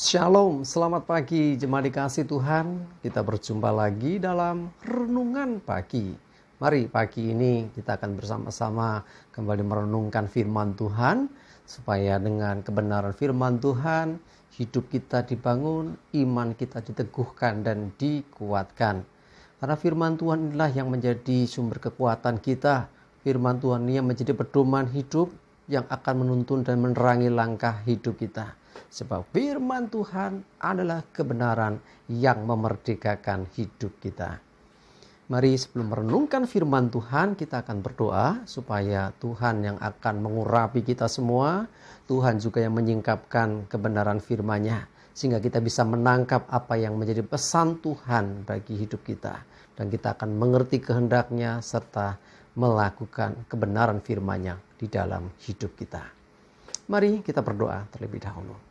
Shalom, selamat pagi jemaat dikasih Tuhan. Kita berjumpa lagi dalam renungan pagi. Mari pagi ini kita akan bersama-sama kembali merenungkan firman Tuhan, supaya dengan kebenaran firman Tuhan hidup kita dibangun, iman kita diteguhkan dan dikuatkan. Karena firman Tuhan inilah yang menjadi sumber kekuatan kita. Firman Tuhan ini yang menjadi pedoman hidup yang akan menuntun dan menerangi langkah hidup kita. Sebab firman Tuhan adalah kebenaran yang memerdekakan hidup kita. Mari sebelum merenungkan firman Tuhan, kita akan berdoa supaya Tuhan yang akan mengurapi kita semua, Tuhan juga yang menyingkapkan kebenaran firman-Nya, sehingga kita bisa menangkap apa yang menjadi pesan Tuhan bagi hidup kita. Dan kita akan mengerti kehendak-Nya serta melakukan kebenaran firman-Nya di dalam hidup kita. Mari kita berdoa terlebih dahulu.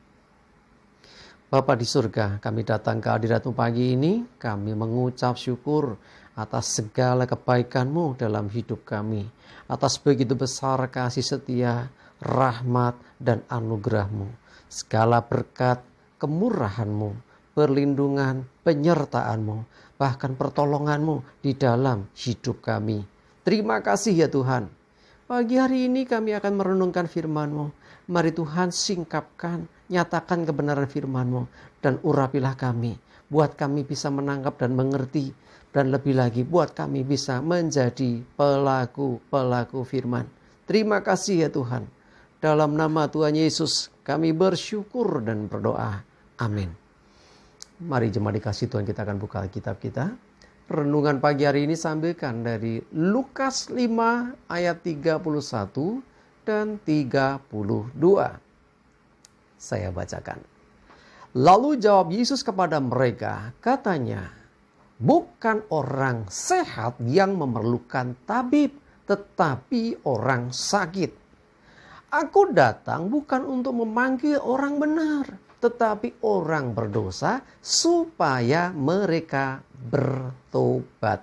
Bapa di surga, kami datang ke hadirat-Mu pagi ini. Kami mengucap syukur atas segala kebaikan-Mu dalam hidup kami. Atas begitu besar kasih setia, rahmat, dan anugerah-Mu. Segala berkat, kemurahan-Mu, perlindungan, penyertaan-Mu, bahkan pertolongan-Mu di dalam hidup kami. Terima kasih ya Tuhan. Pagi hari ini kami akan merenungkan firman-Mu. Mari Tuhan singkapkan, nyatakan kebenaran firman-Mu dan urapilah kami. Buat kami bisa menangkap dan mengerti. Dan lebih lagi buat kami bisa menjadi pelaku-pelaku firman. Terima kasih ya Tuhan. Dalam nama Tuhan Yesus kami bersyukur dan berdoa. Amin. Mari jemaat dikasih Tuhan, kita akan buka kitab kita. Renungan pagi hari ini sambilkan dari Lukas 5 ayat 31 dan 32. Saya bacakan. Lalu jawab Yesus kepada mereka, katanya, bukan orang sehat yang memerlukan tabib, tetapi orang sakit. Aku datang bukan untuk memanggil orang benar, tetapi orang berdosa supaya mereka bertobat.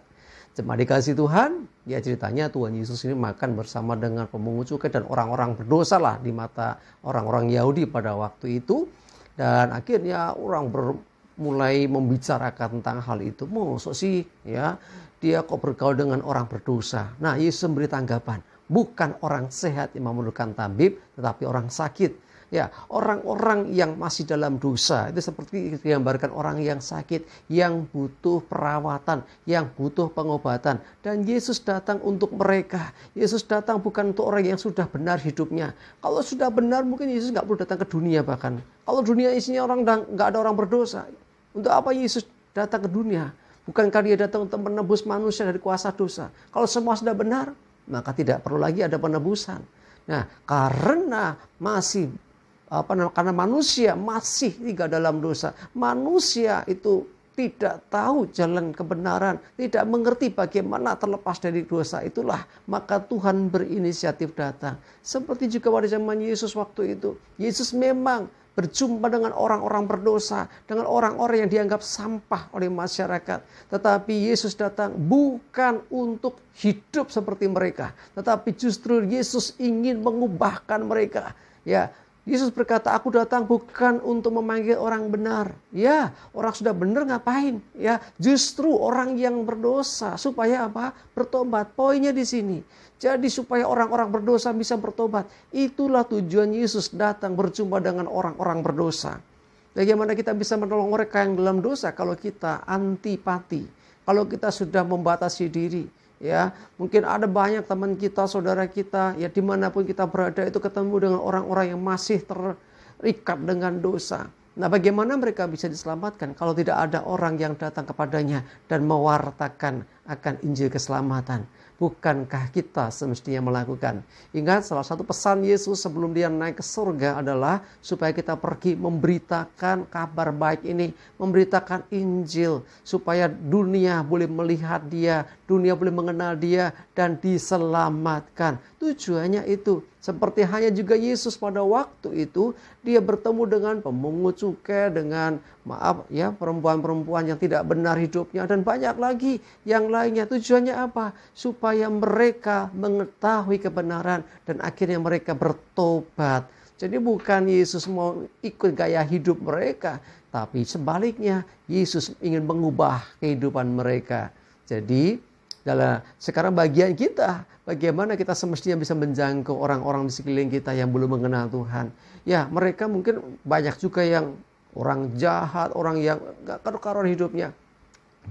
Jemaat dikasih Tuhan, ya ceritanya Tuhan Yesus ini makan bersama dengan pemungut cukai dan orang-orang berdosa lah di mata orang-orang Yahudi pada waktu itu. Dan akhirnya orang mulai membicarakan tentang hal itu. Maksud sih ya, dia kok bergaul dengan orang berdosa. Nah, Yesus memberi tanggapan, bukan orang sehat yang memerlukan tabib, tetapi orang sakit. Ya, orang-orang yang masih dalam dosa itu seperti digambarkan orang yang sakit, yang butuh perawatan, yang butuh pengobatan. Dan Yesus datang untuk mereka. Yesus datang bukan untuk orang yang sudah benar hidupnya. Kalau sudah benar mungkin Yesus nggak perlu datang ke dunia bahkan. Kalau dunia isinya orang nggak ada orang berdosa, untuk apa Yesus datang ke dunia? Bukankah dia datang untuk menebus manusia dari kuasa dosa? Kalau semua sudah benar, maka tidak perlu lagi ada penebusan. Nah, karena manusia masih tinggal dalam dosa. Manusia itu tidak tahu jalan kebenaran, tidak mengerti bagaimana terlepas dari dosa itulah. Maka Tuhan berinisiatif datang. Seperti juga pada zaman Yesus waktu itu. Yesus memang berjumpa dengan orang-orang berdosa, dengan orang-orang yang dianggap sampah oleh masyarakat. Tetapi Yesus datang bukan untuk hidup seperti mereka, tetapi justru Yesus ingin mengubahkan mereka. Ya, Yesus berkata, aku datang bukan untuk memanggil orang benar. Ya, orang sudah benar ngapain? Ya, justru orang yang berdosa supaya apa? Bertobat. Poinnya di sini. Jadi supaya orang-orang berdosa bisa bertobat. Itulah tujuan Yesus datang berjumpa dengan orang-orang berdosa. Bagaimana kita bisa menolong mereka yang dalam dosa kalau kita antipati, kalau kita sudah membatasi diri. Ya, mungkin ada banyak teman kita, saudara kita, ya dimanapun kita berada itu ketemu dengan orang-orang yang masih terikat dengan dosa. Nah, bagaimana mereka bisa diselamatkan kalau tidak ada orang yang datang kepadanya dan mewartakan akan Injil keselamatan? Bukankah kita semestinya melakukan? Ingat, salah satu pesan Yesus sebelum dia naik ke surga adalah supaya kita pergi memberitakan kabar baik ini, memberitakan Injil, supaya dunia boleh melihat dia, dunia boleh mengenal dia dan diselamatkan. Tujuannya itu. Seperti hanya juga Yesus pada waktu itu, dia bertemu dengan pemungut cukai, dengan perempuan-perempuan yang tidak benar hidupnya, dan banyak lagi yang lainnya. Tujuannya apa? Supaya mereka mengetahui kebenaran dan akhirnya mereka bertobat. Jadi bukan Yesus mau ikut gaya hidup mereka, tapi sebaliknya Yesus ingin mengubah kehidupan mereka. Jadi sekarang bagian kita, bagaimana kita semestinya bisa menjangkau orang-orang di sekeliling kita yang belum mengenal Tuhan. Ya, mereka mungkin banyak juga yang orang jahat, orang yang gak karu-karuan hidupnya.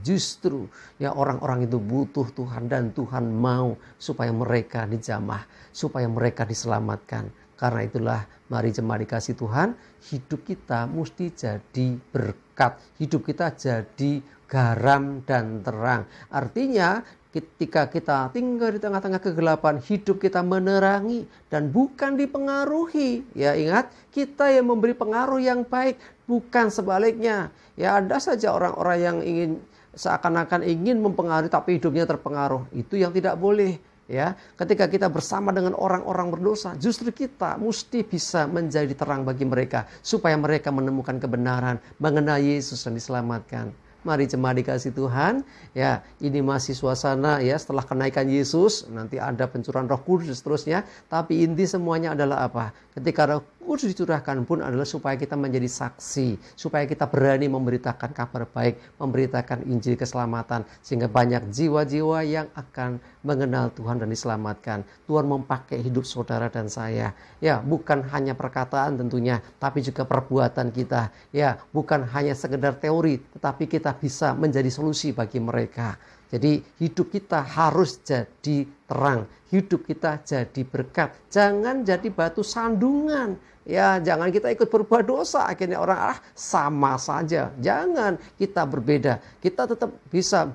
Justru ya orang-orang itu butuh Tuhan, dan Tuhan mau supaya mereka dijamah, supaya mereka diselamatkan. Karena itulah mari jemaat dikasih Tuhan, hidup kita mesti jadi berkat, hidup kita jadi garam dan terang. Artinya ketika kita tinggal di tengah-tengah kegelapan, hidup kita menerangi dan bukan dipengaruhi. Ya, ingat, kita yang memberi pengaruh yang baik, bukan sebaliknya. Ya, ada saja orang-orang yang seakan-akan ingin mempengaruhi tapi hidupnya terpengaruh. Itu yang tidak boleh. Ya, ketika kita bersama dengan orang-orang berdosa, justru kita mesti bisa menjadi terang bagi mereka supaya mereka menemukan kebenaran, mengenal Yesus dan diselamatkan. Mari jemaat dikasih Tuhan, ya ini masih suasana ya setelah kenaikan Yesus, nanti ada pencurahan Roh Kudus seterusnya. Tapi inti semuanya adalah apa? Ketika Roh Kudus dicurahkan pun adalah supaya kita menjadi saksi, supaya kita berani memberitakan kabar baik, memberitakan Injil keselamatan, sehingga banyak jiwa-jiwa yang akan mengenal Tuhan dan diselamatkan. Tuhan memakai hidup saudara dan saya, ya bukan hanya perkataan tentunya, tapi juga perbuatan kita, ya bukan hanya sekedar teori, tetapi kita bisa menjadi solusi bagi mereka. Jadi hidup kita harus jadi terang, hidup kita jadi berkat, jangan jadi batu sandungan. Ya, jangan kita ikut berbuat dosa, akhirnya orang sama saja. Jangan, kita berbeda. Kita tetap bisa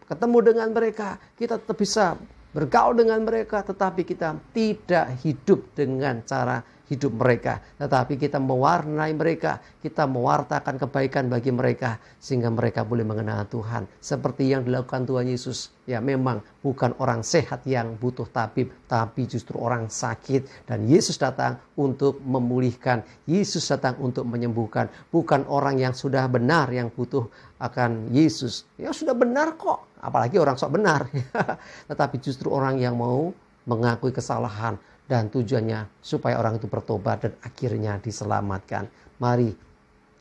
ketemu dengan mereka, kita tetap bisa bergaul dengan mereka, tetapi kita tidak hidup dengan cara hidup mereka, tetapi kita mewarnai mereka, kita mewartakan kebaikan bagi mereka, sehingga mereka boleh mengenal Tuhan. Seperti yang dilakukan Tuhan Yesus. Ya, memang bukan orang sehat yang butuh tabib, tapi justru orang sakit. Dan Yesus datang untuk memulihkan, Yesus datang untuk menyembuhkan. Bukan orang yang sudah benar yang butuh akan Yesus. Ya sudah benar kok, apalagi orang sok benar. Tetapi justru orang yang mau mengakui kesalahan, dan tujuannya supaya orang itu bertobat dan akhirnya diselamatkan. Mari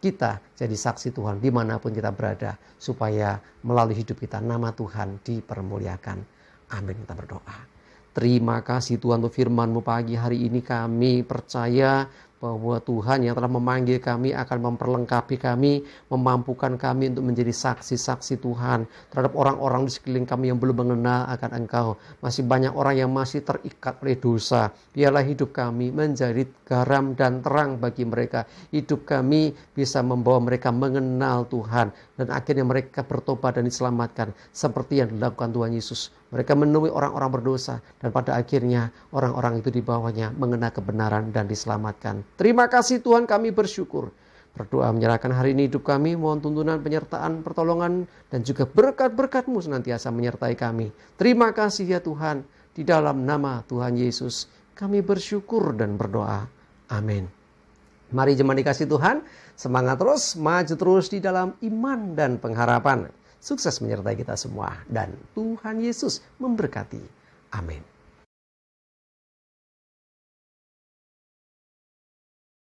kita jadi saksi Tuhan dimanapun kita berada, supaya melalui hidup kita nama Tuhan dipermuliakan. Amin. Kita berdoa. Terima kasih Tuhan untuk firman-Mu pagi hari ini. Kami percaya bahwa Tuhan yang telah memanggil kami akan memperlengkapi kami, memampukan kami untuk menjadi saksi-saksi Tuhan terhadap orang-orang di sekeliling kami yang belum mengenal akan Engkau. Masih banyak orang yang masih terikat oleh dosa. Biarlah hidup kami menjadi garam dan terang bagi mereka. Hidup kami bisa membawa mereka mengenal Tuhan, dan akhirnya mereka bertobat dan diselamatkan seperti yang dilakukan Tuhan Yesus. Mereka menemui orang-orang berdosa, dan pada akhirnya orang-orang itu di bawahnya mengenal kebenaran dan diselamatkan. Terima kasih Tuhan, kami bersyukur. Berdoa menyerahkan hari ini hidup kami, mohon tuntunan, penyertaan, pertolongan, dan juga berkat-berkat-Mu senantiasa menyertai kami. Terima kasih ya Tuhan, di dalam nama Tuhan Yesus kami bersyukur dan berdoa. Amin. Mari jemaat dikasih Tuhan, semangat terus, maju terus di dalam iman dan pengharapan. Sukses menyertai kita semua, dan Tuhan Yesus memberkati. Amin.